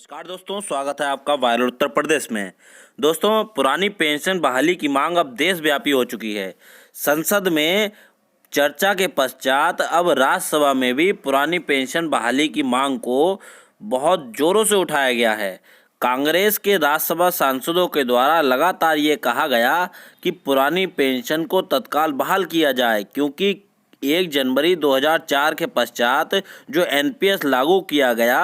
नमस्कार दोस्तों, स्वागत है आपका वायरल उत्तर प्रदेश में। दोस्तों, पुरानी पेंशन बहाली की मांग अब देशव्यापी हो चुकी है। संसद में चर्चा के पश्चात अब राज्यसभा में भी पुरानी पेंशन बहाली की मांग को बहुत जोरों से उठाया गया है। कांग्रेस के राज्यसभा सांसदों के द्वारा लगातार ये कहा गया कि पुरानी पेंशन को तत्काल बहाल किया जाए, क्योंकि 1 जनवरी 2004 के पश्चात जो एनपीएस लागू किया गया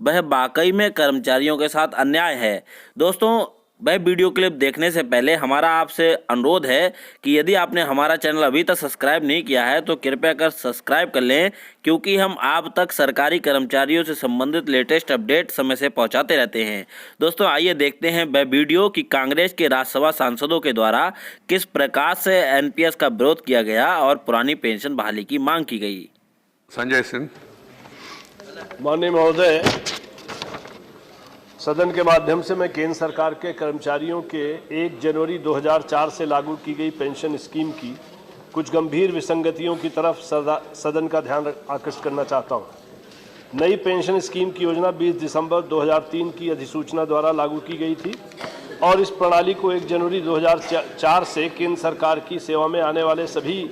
वह वाकई में कर्मचारियों के साथ अन्याय है। दोस्तों, वह वीडियो क्लिप देखने से पहले हमारा आपसे अनुरोध है कि यदि आपने हमारा चैनल अभी तक सब्सक्राइब नहीं किया है तो कृपया कर सब्सक्राइब कर लें, क्योंकि हम आप तक सरकारी कर्मचारियों से संबंधित लेटेस्ट अपडेट समय से पहुंचाते रहते हैं। दोस्तों, आइए देखते हैं वह वीडियो कि कांग्रेस के राज्यसभा सांसदों के द्वारा किस प्रकार से एनपीएस का विरोध किया गया और पुरानी पेंशन बहाली की मांग की गई। संजय सिंह। माननीय महोदय, सदन के माध्यम से मैं केंद्र सरकार के कर्मचारियों के 1 जनवरी 2004 से लागू की गई पेंशन स्कीम की कुछ गंभीर विसंगतियों की तरफ सदन का ध्यान आकर्षित करना चाहता हूं। नई पेंशन स्कीम की योजना 20 दिसंबर 2003 की अधिसूचना द्वारा लागू की गई थी और इस प्रणाली को 1 जनवरी 2004 से केंद्र सरकार की सेवा में आने वाले सभी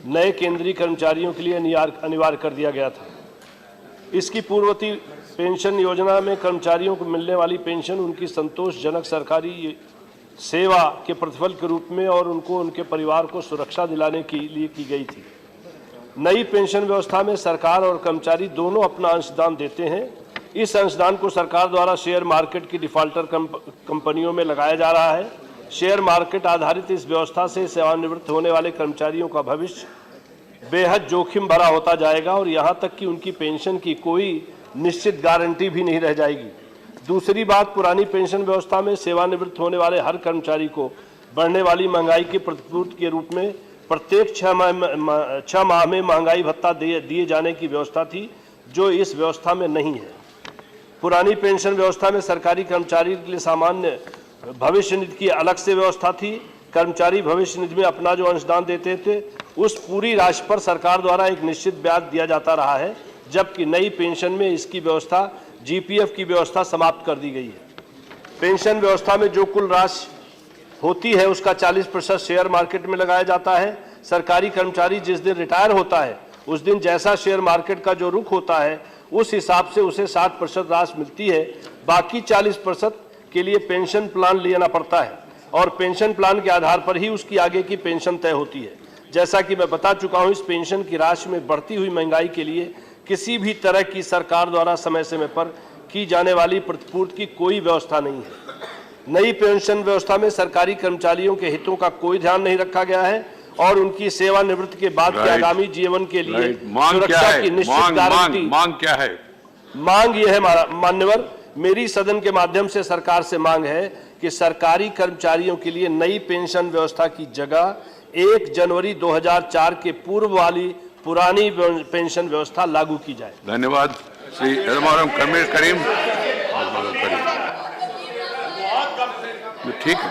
नए केंद्रीय कर्मचारियों के लिए अनिवार्य कर दिया गया था। इसकी पूर्ववर्ती पेंशन योजना में कर्मचारियों को मिलने वाली पेंशन उनकी संतोषजनक सरकारी सेवा के प्रतिफल के रूप में और उनको उनके परिवार को सुरक्षा दिलाने के लिए की गई थी। नई पेंशन व्यवस्था में सरकार और कर्मचारी दोनों अपना अंशदान देते हैं। इस अंशदान को सरकार द्वारा शेयर मार्केट की डिफाल्टर कंपनियों में लगाया जा रहा है। शेयर मार्केट आधारित इस व्यवस्था से सेवानिवृत्त होने वाले कर्मचारियों का भविष्य बेहद जोखिम भरा होता जाएगा और यहाँ तक कि उनकी पेंशन की कोई निश्चित गारंटी भी नहीं रह जाएगी। दूसरी बात, पुरानी पेंशन व्यवस्था में सेवानिवृत्त होने वाले हर कर्मचारी को बढ़ने वाली महंगाई की प्रतिपूर्ति के रूप में प्रत्येक 6 माह में महंगाई भत्ता दिए जाने की व्यवस्था थी, जो इस व्यवस्था में नहीं है। पुरानी पेंशन व्यवस्था में सरकारी कर्मचारी के लिए सामान्य भविष्य निधि की अलग से व्यवस्था थी। कर्मचारी भविष्य निधि में अपना जो अंशदान देते थे उस पूरी राशि पर सरकार द्वारा एक निश्चित ब्याज दिया जाता रहा है, जबकि नई पेंशन में इसकी व्यवस्था जीपीएफ की व्यवस्था समाप्त कर दी गई है। पेंशन व्यवस्था में जो कुल राशि होती है उसका 40% शेयर मार्केट में लगाया जाता है। सरकारी कर्मचारी जिस दिन रिटायर होता है उस दिन जैसा शेयर मार्केट का जो रुख होता है उस हिसाब से उसे 60% राशि मिलती है। बाकी 40% के लिए पेंशन प्लान लेना पड़ता है और पेंशन प्लान के आधार पर ही उसकी आगे की पेंशन तय होती है। जैसा कि मैं बता चुका हूं, इस पेंशन की राशि में बढ़ती हुई महंगाई के लिए किसी भी तरह की सरकार द्वारा समय समय पर की जाने वाली प्रतिपूर्ति की कोई व्यवस्था नहीं है। नई पेंशन व्यवस्था में सरकारी कर्मचारियों के हितों का कोई ध्यान नहीं रखा गया है और उनकी सेवानिवृत्ति के बाद के आगामी जीवन के लिए सुरक्षा की निश्चित गारंटी। मांग क्या है? मांग यह है मान्यवर, मेरी सदन के माध्यम से सरकार से मांग है कि सरकारी कर्मचारियों के लिए नई पेंशन व्यवस्था की जगह 1 जनवरी 2004 के पूर्व वाली पुरानी पेंशन व्यवस्था लागू की जाए। धन्यवाद। श्री करीम। ठीक है,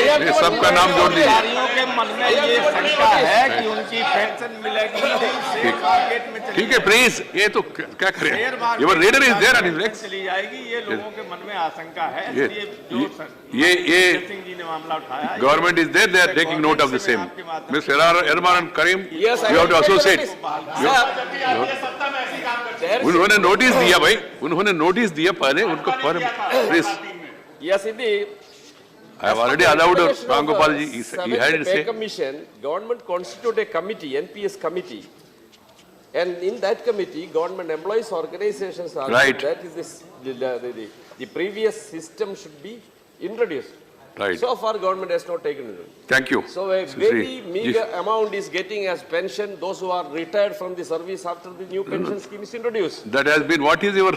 ये सबका नाम जोड़ लीजिए। कर्मचारियों के मन में ये शंका है कि उनकी पेंशन मिलेगी शेयर मार्केट में ठीक है, प्लीज, ये तो क्या करें, ये reader is there and next चली जाएगी, ये लोगों के मन में आशंका है। ये सिंह जी ने मामला उठाया। Government is there, they are taking note of the same. Mister Erman Karim, you have to associate. उन्होंने नोटिस दिया भाई, उन्होंने नोटिस दिया पहले, उनको please. Yes, indeed. I have already allowed Ram Gopal ji. He had to say. Commission, government constituted a committee, NPS committee, and in that committee, government employees organizations are Right. that is this, the previous system should be introduced. Right. So far, government has not taken it. Thank you. So a very meager amount is getting as pension those who are retired from the service after the new pension scheme is introduced. That has been. What is your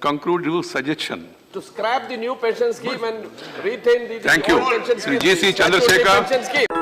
conclusive suggestion? To scrap the new pension scheme and retain the Thank old you. pension scheme. G.C. Chandrasekhar. Pension scheme.